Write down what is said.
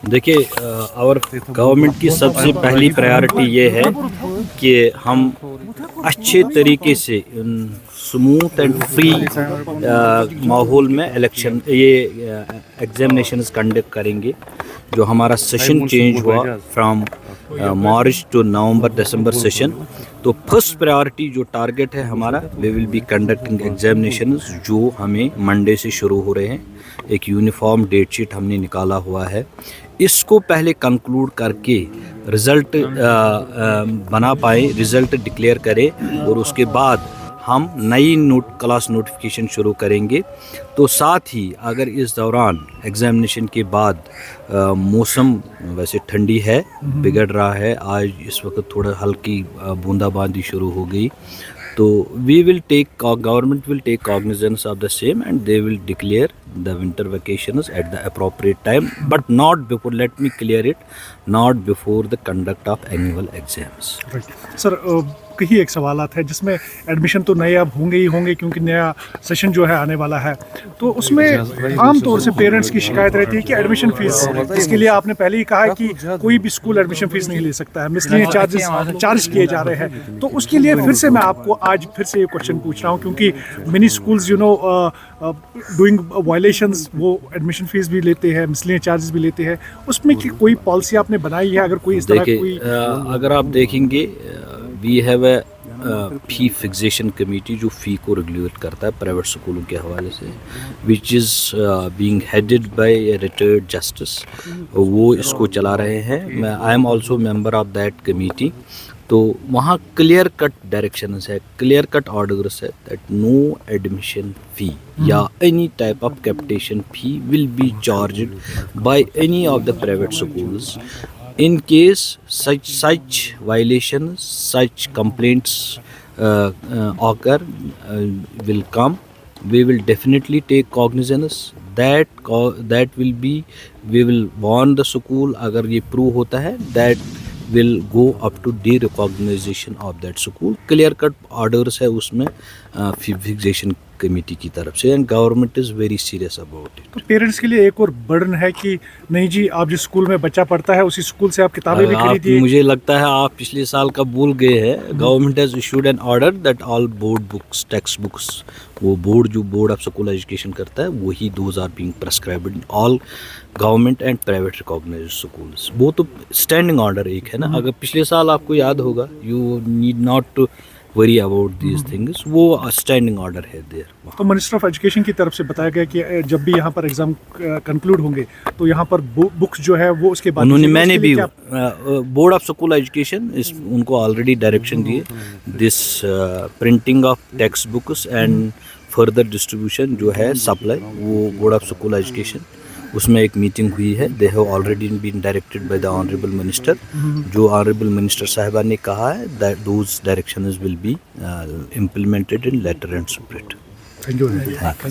देखिए, और गवर्नमेंट की सबसे पहली प्रायोरिटी ये है कि हम अच्छे तरीके से स्मूथ एंड फ्री माहौल में इलेक्शन एग्जामिनेशंस कंडक्ट करेंगे। जो हमारा सेशन चेंज हुआ from March to November December session, तो फर्स्ट प्रायोरिटी जो टारगेट है हमारा, we will be conducting examinations जो हमें मंडे से शुरू हो रहे हैं। एक यूनिफॉर्म डेट शीट हमने निकाला हुआ है, इसको पहले कंक्लूड करके रिज़ल्ट बना पाए, रिज़ल्ट डिक्लेयर करें और उसके बाद हम नई क्लास नोटिफिकेशन शुरू करेंगे। तो साथ ही अगर इस दौरान एग्जामिनेशन के बाद मौसम वैसे ठंडी है, बिगड़ रहा है, आज इस वक्त थोड़ा हल्की बूंदाबांदी शुरू हो गई, तो government will take cognizance of the same and they will declare the winter vacations at the appropriate time, but not before, let me clear it, not before the conduct of annual exams. Sir, कहीं एक सवालात है जिसमें admission तो नए अब होंगे ही होंगे क्योंकि नया सेशन जो है आने वाला है, तो उसमें आम तौर से पेरेंट्स की शिकायत रहती है कि एडमिशन फीस, इसके लिए आपने पहले ही कहा है कि कोई भी स्कूल एडमिशन फीस नहीं ले सकता है, मिसलेनियस चार्ज किए जा रहे हैं। तो उसके लिए फिर से मैं आपको आज फिर से ये क्वेश्चन पूछ रहा हूँ, क्योंकि मिनी स्कूल्स डूइंग वायलेशंस वो एडमिशन फीस भी लेते हैं, मिसलेनियस चार्जेस भी लेते हैं, उसमें की कोई पॉलिसी आपने बनाई है? अगर कोई इस तरह कोई अगर आप देखेंगे, we have a fee fixation committee जो फ़ी को रेगुलेट करता है प्राइवेट स्कूलों के हवाले से, which is being headed by a retired justice, वो इसको चला रहे हैं। I am also member of that committee. तो वहाँ क्लियर कट डायरेक्शंस है, क्लियर कट ऑर्डर्स है दैट नो एडमिशन फ़ी या any type of capitation fee will be charged by any of the private schools. In case such violations, such complaints occur, will come, we will definitely take cognizance. That will be, we will warn the school. अगर ये prove होता है, that will go up to de-recognition of that school. Clear cut orders है उसमें fixation committee की तरफ से, and government is very serious about it. तो पेरेंट्स के लिए एक और बर्डन है कि नहीं जी, आप जिस स्कूल में बच्चा पढ़ता है उसी स्कूल से आप किताबें भी खरीदिए। मुझे लगता है आप पिछले साल का भूल गए हैं। Government has issued an order that all board books, text books, वो बोर्ड ऑफ स्कूल एजुकेशन करता है, वही those are being prescribed in all government and private recognised schools. वो तो स्टैंडिंग ऑर्डर एक है ना। अगर पिछले साल आपको याद होगा, you need not to worry about these things, वो स्टैंडिंग ऑर्डर है देयर। तो मिनिस्टर ऑफ एजुकेशन की तरफ से बताया गया कि जब भी यहाँ पर एग्जाम कंक्लूड होंगे तो यहाँ पर बुक्स जो है वो उसके बाद मैंने भी बोर्ड ऑफ स्कूल एजुकेशन उनको ऑलरेडी डायरेक्शन दिए, this printing of text books and further distribution जो है सप्लाई, वो बोर्ड ऑफ स्कूल एजुकेशन, उसमें एक मीटिंग हुई है। They have already been directed by the honourable minister. जो ऑनरेबल मिनिस्टर साहिबा ने कहा है that those directions will be implemented in letter and spirit. Thank you.